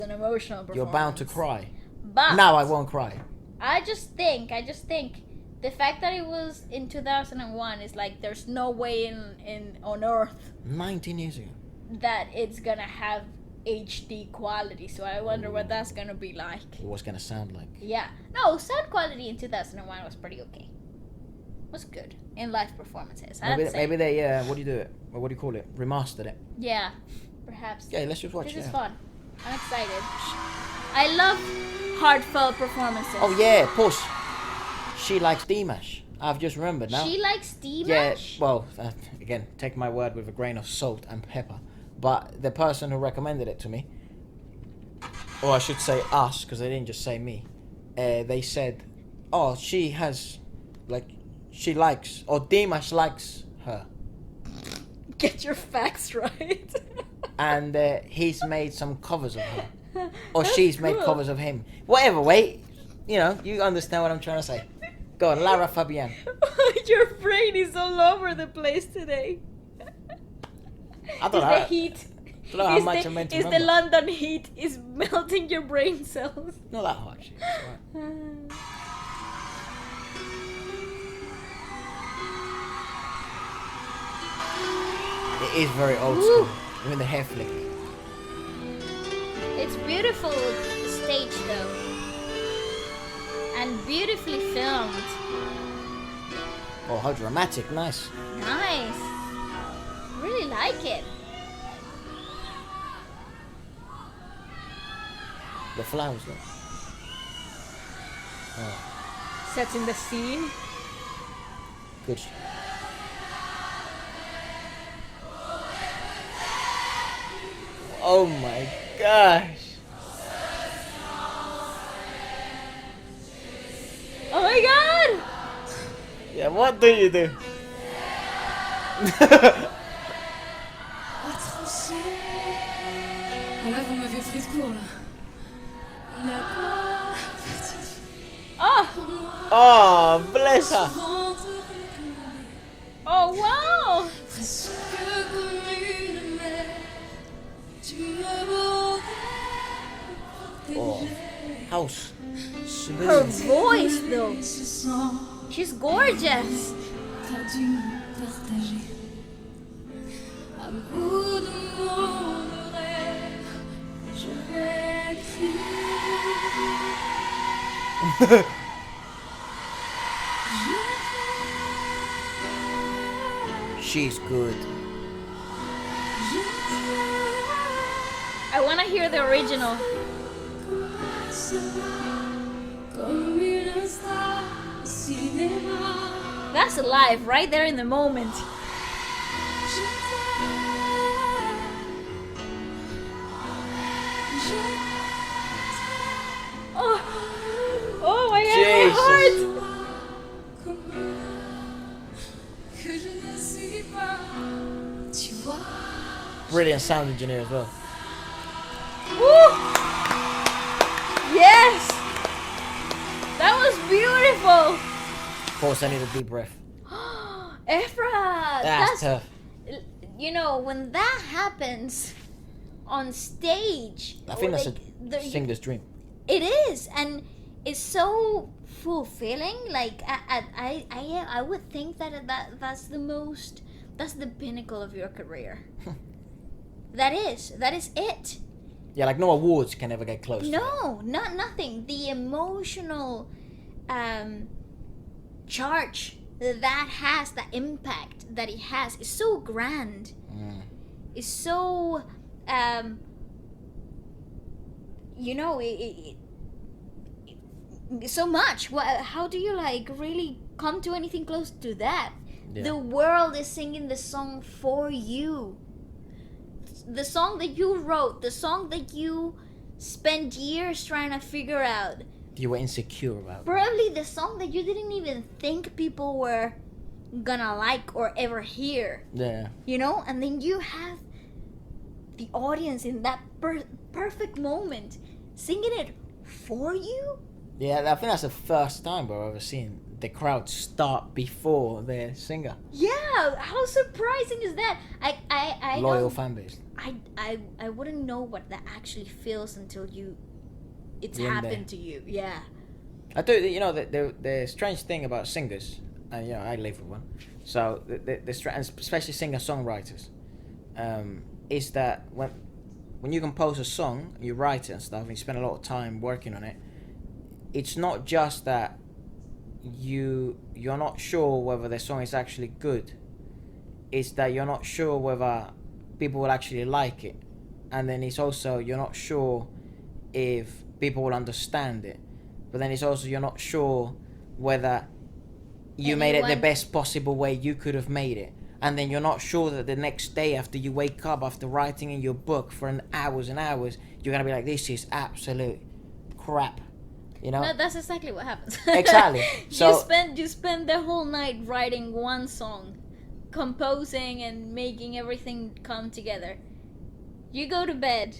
an emotional performance. You're bound to cry. But Now I won't cry. I just think the fact that it was in 2001 is like there's no way on Earth 19 years ago. that it's gonna have HD quality. So I wonder what that's gonna be like. What's gonna sound like? Yeah. No, sound quality in 2001 was pretty okay. Was good in live performances. Maybe they what do you do it? What do you call it? Remastered it. Yeah, perhaps. Yeah, let's just watch This it. is fun. I'm excited. I love heartfelt performances. Oh yeah, push. She likes Dimash. I've just remembered now. She likes Dimash? Yeah, well, again, take my word with a grain of salt and pepper. But the person who recommended it to me, or I should say us, because they didn't just say me, they said, oh, she has, like, she likes, or Dimash likes her. Get your facts right. And he's made some covers of her. Or she's made covers of him. Whatever, wait. You know, you understand what I'm trying to say. Go on, Lara Fabian. Your brain is all over the place today. I don't Is know. the heat. I don't know how much I meant to Is the remember. London heat is melting your brain cells. Not that hard, shit. It's right. It is very old school. Even the hair flick. It's beautiful stage though. And beautifully filmed. Oh, how dramatic. Nice. Nice. Really like it. The flowers, though. Oh, Setting the scene. good. Oh my gosh. Oh my god! Yeah, what do you do? Là, vous m'avez pris de court, là. Oh! Oh, bless her. Oh wow! Presque comme une mer, tu me bordais. Oh, how Her smooth. voice though. Ce sang, She's gorgeous. t'as dû partager. À bout de mon rêve, je vais crier. She's good. I wanna hear the original. Comme une star au cinéma. That's live, right there in the moment. Je t'aime. Je Oh, oh my god, Jesus. my heart! que je ne suis pas. Tu vois, Brilliant sound engineer as well. Woo! Yes! That was beautiful! Of course, I need a deep breath. Ephra! That's tough. You know, when that happens on stage, I think or that's like, a singer's dream. It is, and it's so fulfilling. Like I would think that's the pinnacle of your career. that is it. Yeah, like no awards can ever get close. to No, nothing. The emotional charge that has, the impact that it has, is so grand. It's so so much. How do you like really come to anything close to that? Yeah. The world is singing the song for you. The song that you wrote, the song that you spent years trying to figure out. You were insecure about. Probably the song that you didn't even think people were gonna like or ever hear. Yeah. You know? And then you have the audience in that perfect moment singing it for you. Yeah, I think that's the first time, bro, I've ever seen the crowd start before the singer. Yeah, how surprising is that? I Loyal don't, fan base. I wouldn't know what that actually feels until it's You're in happened to you. Yeah. I do. You know, the strange thing about singers, and I live with one. So and especially singer songwriters, is that when you compose a song, you write it and stuff, and you spend a lot of time working on it. It's not just that you're not sure whether the song is actually good. It's that you're not sure whether people will actually like it, and then it's also you're not sure if people will understand it. But then it's also you're not sure whether you made it the best possible way you could have made it. And then you're not sure that the next day after you wake up after writing in your book for hours and hours, you're going to be like, this is absolute crap. You know? No, that's exactly what happens. Exactly. So you spend the whole night writing one song, composing and making everything come together. You go to bed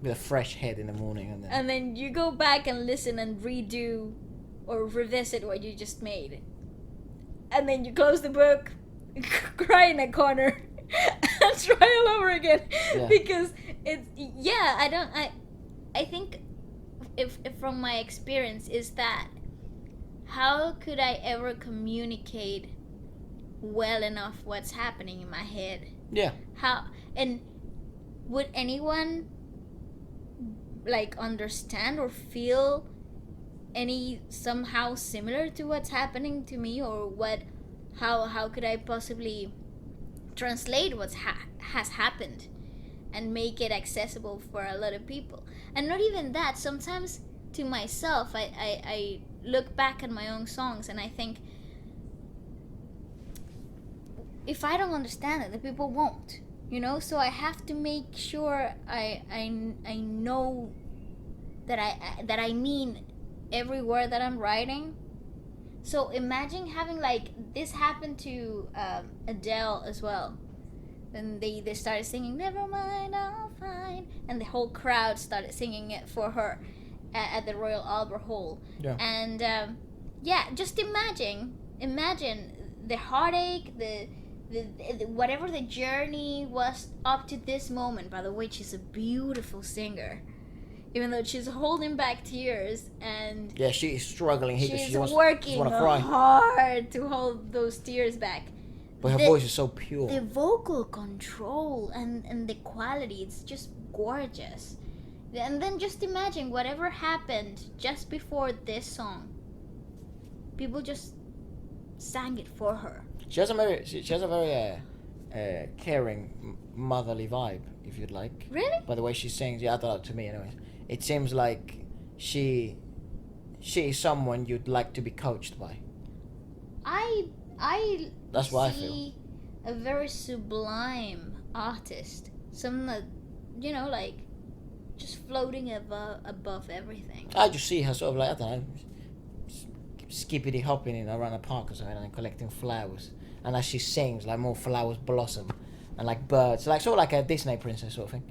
with a fresh head in the morning, and then you go back and listen and redo or revisit what you just made. And then you close the book, cry in a corner, and try all over again. Yeah. Because I think if from my experience is that how could I ever communicate well enough what's happening in my head? Yeah. How, and would anyone like understand or feel any somehow similar to what's happening to me, or how could I possibly translate what has happened and make it accessible for a lot of people? And not even that, sometimes to myself I look back at my own songs and I think, if I don't understand it, the people won't, so I have to make sure I know that I mean every word that I'm writing. So imagine having like this happen to Adele as well. And they started singing "Never Mind, I'll Fine," and the whole crowd started singing it for her at the Royal Albert Hall. Yeah. And just imagine the heartache, the whatever the journey was up to this moment. By the way, she's a beautiful singer, even though she's holding back tears, and yeah, she is struggling. She's working hard to hold those tears back. But her voice is so pure. The vocal control and the quality, it's just gorgeous. And then just imagine whatever happened just before this song. People just sang it for her. She has a very caring, motherly vibe, if you'd like. Really? By the way she sings, yeah, I thought to me, anyways. It seems like she is someone you'd like to be coached by. That's what I feel. A very sublime artist, someone that like just floating above everything. I just see her sort of like, I don't know, skippity hopping around a park or something and collecting flowers, and as she sings, like more flowers blossom and like birds, like sort of like a Disney princess sort of thing,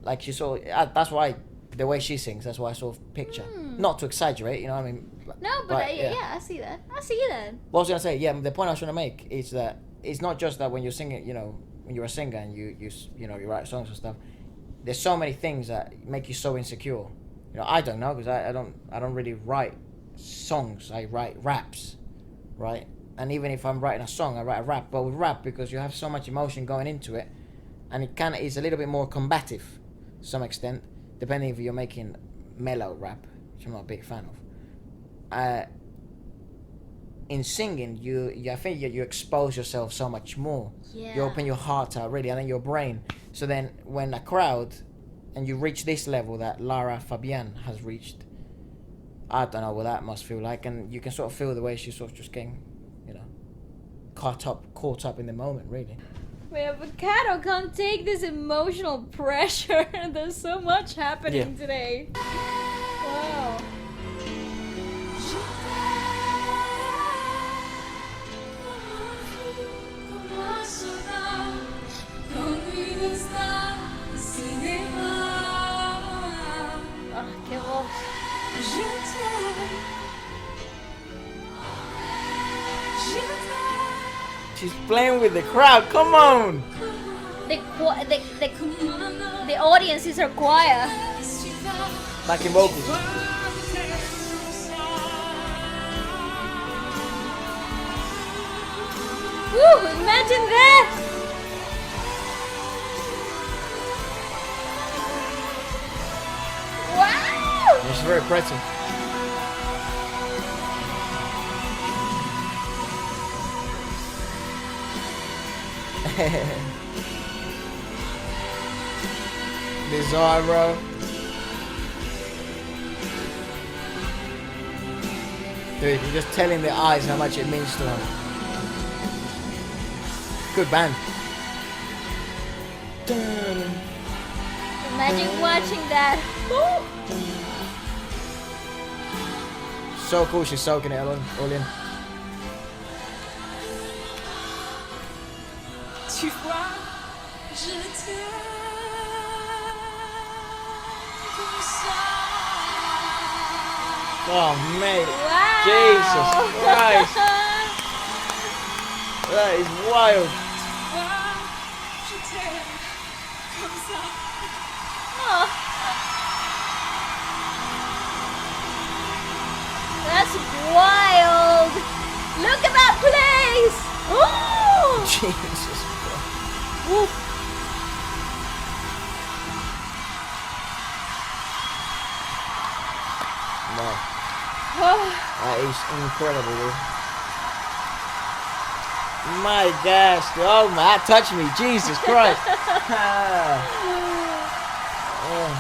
like she sort of, that's why the way she sings, that's why I sort of picture, not to exaggerate, I mean. No, but I see that. What I was gonna say, the point I was trying to make is that it's not just that when you're singing, when you're a singer and you write songs and stuff. There's so many things that make you so insecure. I don't know, because I don't really write songs. I write raps, right? And even if I'm writing a song, I write a rap. But with rap, because you have so much emotion going into it, and it kind of is a little bit more combative, to some extent, depending if you're making mellow rap, which I'm not a big fan of. In singing, I think you expose yourself so much more. Yeah. You open your heart out, really, and then your brain. So then, when a crowd, and you reach this level that Lara Fabian has reached, I don't know what that must feel like, and you can sort of feel the way she's sort of just getting, caught up in the moment, really. Wait, but Kato can't take this emotional pressure. There's so much happening today. Wow. She's playing with the crowd. Come on. The audience is her choir. Backing vocals. Woo! Imagine that. Wow! It's very pretty. Bizarre, bro. Dude, you're just telling the eyes how much it means to them. Good band. Imagine watching that. Woo! So cool, she's soaking it all in. Tu vois, je t'aime comme ça. Oh, mate. Wow! Jesus Christ. That is wild. Tu vois, je t'aime comme ça. Oh. That's wild. Look at that place. Oh! Jesus. Woo. No, Oh. that is incredible, dude. My gosh, dude. Oh my, that touched me. Jesus Christ. Oh.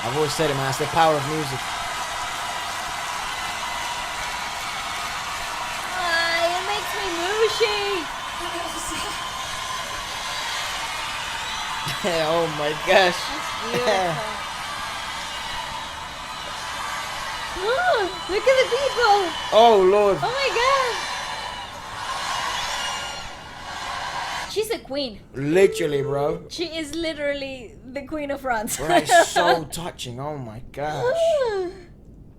I've always said it, man. It's the power of music. It makes me mushy. Oh my gosh. Beautiful. Oh, look at the people. Oh Lord. Oh my god. She's a queen. Literally, bro. She is literally the queen of France. Bro, it's so touching. Oh my gosh.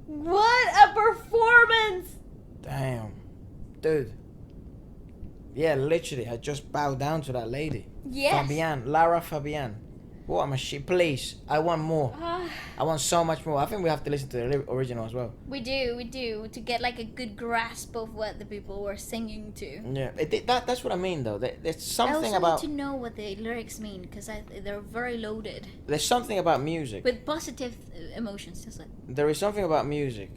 What a performance. Damn. Dude. Yeah, literally, I just bowed down to that lady. Yes. Lara Fabian. What am I please, I want more. I want so much more. I think we have to listen to the original as well. We do, to get like a good grasp of what the people were singing to. Yeah, that's what I mean though. There's I something also about need to know what the lyrics mean because they're very loaded there's something about music. with positive emotions. Just like There is something about music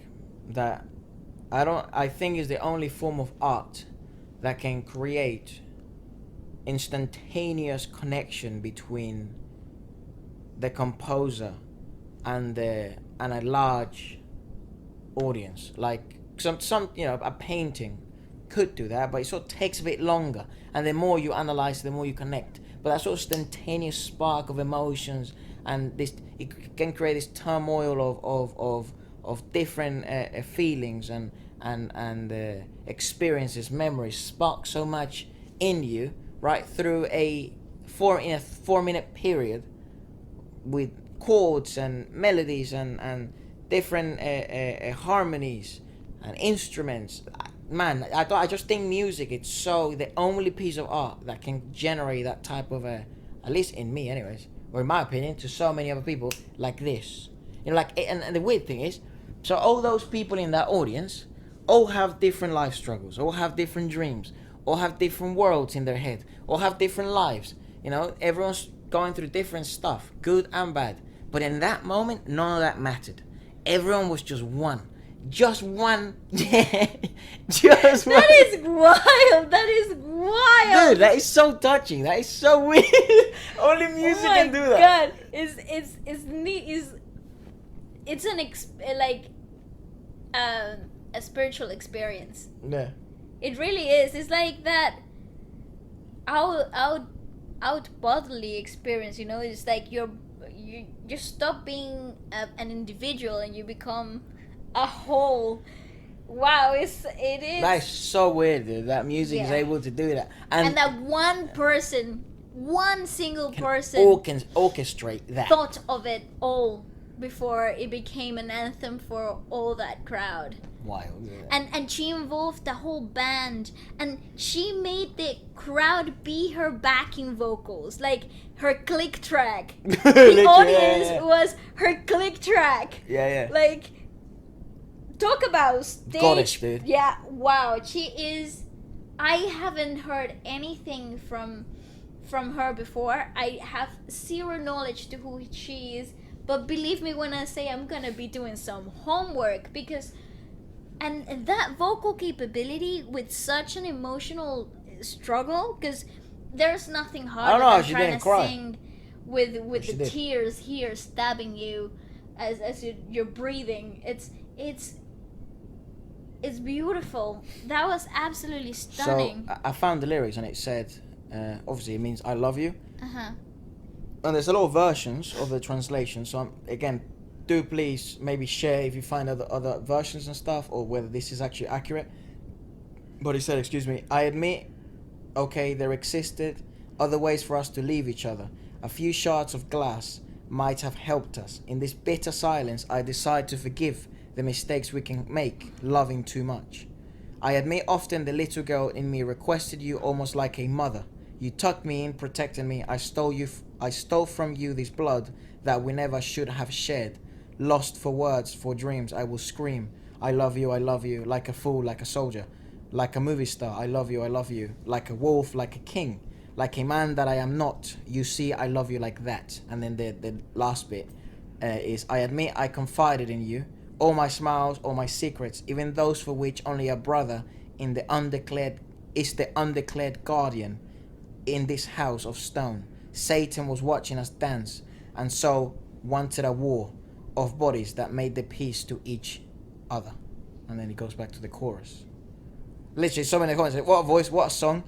that I think is the only form of art that can create instantaneous connection between the composer and a large audience. Like some a painting could do that, but it sort of takes a bit longer, and the more you analyze, the more you connect. But that sort of instantaneous spark of emotions, and it can create this turmoil of different feelings and experiences, memories, spark so much in you right through a 4-minute period with chords and melodies and different harmonies and instruments. Man, I just think music, it's so the only piece of art that can generate that type of at least in me anyways, or in my opinion, to so many other people like this. And the weird thing is, so all those people in that audience all have different life struggles, all have different dreams, all have different worlds in their head, all have different lives. Everyone's going through different stuff, good and bad. But in that moment, none of that mattered. Everyone was just one. Just one. Just one. that is wild. That is wild. Dude, that is so touching. That is so weird. Only music can do that. God, it's neat. It's a spiritual experience. Yeah. It really is. It's like that out bodily experience. It's like you just stop being an individual and you become a whole. Wow, it is. That is so weird, dude. That music is able to do that, and that one single person orchestrate that. thought of it all. before it became an anthem for all that crowd. Wild. Yeah. And she involved the whole band, and she made the crowd be her backing vocals, like her click track. The audience was her click track. Yeah. Like, talk about stage. Goddess, dude. Yeah, wow. She is. I haven't heard anything from her before. I have zero knowledge to who she is, but believe me when I say I'm gonna be doing some homework, because and that vocal capability with such an emotional struggle, because there's nothing harder than trying to sing with the tears here stabbing you as you're breathing. It's beautiful. That was absolutely stunning. So I found the lyrics and it said, obviously it means I love you. Uh-huh. And there's a lot of versions of the translation. So again, do please maybe share if you find other versions and stuff, or whether this is actually accurate. But he said, excuse me, I admit, okay, there existed other ways for us to leave each other. A few shards of glass might have helped us. In this bitter silence, I decide to forgive the mistakes we can make, loving too much. I admit often the little girl in me requested you almost like a mother. You tucked me in, protected me. I stole from you this blood that we never should have shed. Lost for words, for dreams, I will scream. I love you, like a fool, like a soldier, like a movie star. I love you, like a wolf, like a king, like a man that I am not. You see, I love you like that. And then the last bit is, I admit I confided in you. All my smiles, all my secrets, even those for which only a brother is the undeclared guardian in this house of stone. Satan was watching us dance, and so wanted a war of bodies that made the peace to each other. And then he goes back to the chorus. Literally, so many comments. What a voice, what a song,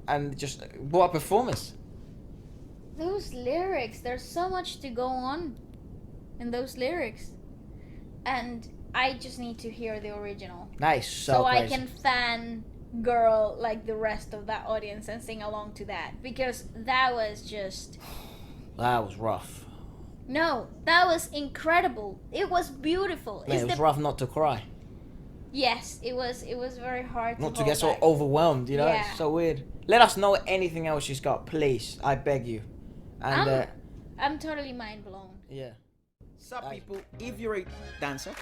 and just what a performance. Those lyrics, there's so much to go on in those lyrics. And I just need to hear the original. Nice, so crazy. I can fan girl like the rest of that audience and sing along to that, because that was just... That was rough. No, that was incredible. It was beautiful. Man, it was rough not to cry. Yes, it was very hard not to to get so overwhelmed, you know? Yeah. It's so weird. Let us know anything else she's got, please. I beg you. And I'm totally mind blown. yeah. Sup people, if you're a dancer.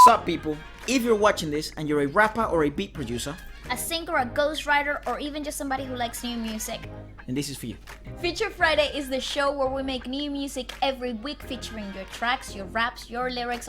Sup people, if you're watching this and you're a rapper or a beat producer, A singer, a ghostwriter, or even just somebody who likes new music, then this is for you. Feature Friday is the show where we make new music every week featuring your tracks, your raps, your lyrics, or